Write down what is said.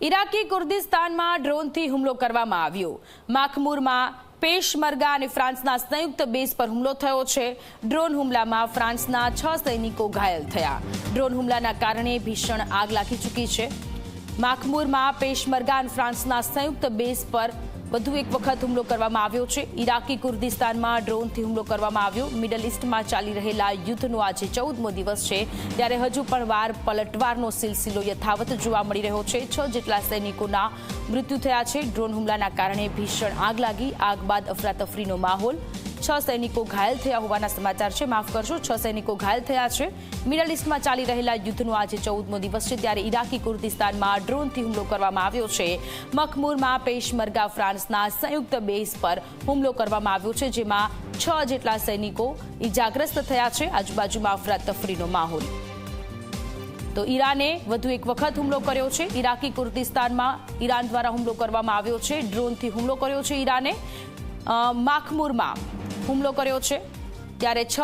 Iraqi કુર્દિસ્તાનમાં ડ્રોનથી હુમલો કરવામાં આવ્યો। માખમૂરમાં પેશમર્ગા અને ફ્રાન્સના સંયુક્ત બેઝ પર હુમલો થયો છે। ડ્રોન હુમલામાં ફ્રાન્સના 6 સૈનિકો ઘાયલ થયા। ડ્રોન હુમલાના કારણે ભીષણ આગ લાગી ચૂકી છે। માખમૂરમાં પેશમર્ગા અને ફ્રાન્સના સંયુક્ત બેઝ પર વધુ એક વખત હુમલો કરવામાં આવ્યો છે। ઇરાકી કુર્દિસ્તાનમાં ડ્રોનથી હુમલો કરવામાં આવ્યો। મિડલ ઇસ્ટમાં ચાલી રહેલા યુદ્ધનો આજે 14મો દિવસ છે, ત્યારે હજુ પણ વાર પલટવારનો સિલસિલો યથાવત જોવા મળી રહ્યો છે। 6 જેટલા સૈનિકોના મૃત્યુ થયા છે। ડ્રોન હુમલાના કારણે ભીષણ આગ લાગી। આગ બાદ અફરાતફરીનો માહોલ। 6 સૈનિકો ઘાયલ થયા હોવાના સમાચાર છે। માફ કરશો, 6 સૈનિકો ઘાયલ થયા છે। મિડલ ઇસ્ટમાં ચાલી રહેલા યુદ્ધનો આજે 14મો દિવસ છે, ત્યારે ઇરાકી કુર્દિસ્તાનમાં ડ્રોનથી હુમલો કરવામાં આવ્યો છે। મખમૂરમાં પેશમર્ગા ફ્રાન્સના સંયુક્ત બેઝ પર હુમલો કરવામાં આવ્યો છે, જેમાં 6 જેટલા સૈનિકો ઇજાગ્રસ્ત થયા છે। આજુબાજુમાં અફરાતફરીનો માહોલ। તો ઈરાને વધુ એક વખત હુમલો કર્યો છે। ઇરાકી કુર્દિસ્તાનમાં ઈરાન દ્વારા હુમલો કરવામાં આવ્યો છે। ડ્રોનથી હુમલો કર્યો છે ઈરાને। માખમૂરમાં હુમલો કર્યો છે, ત્યારે 6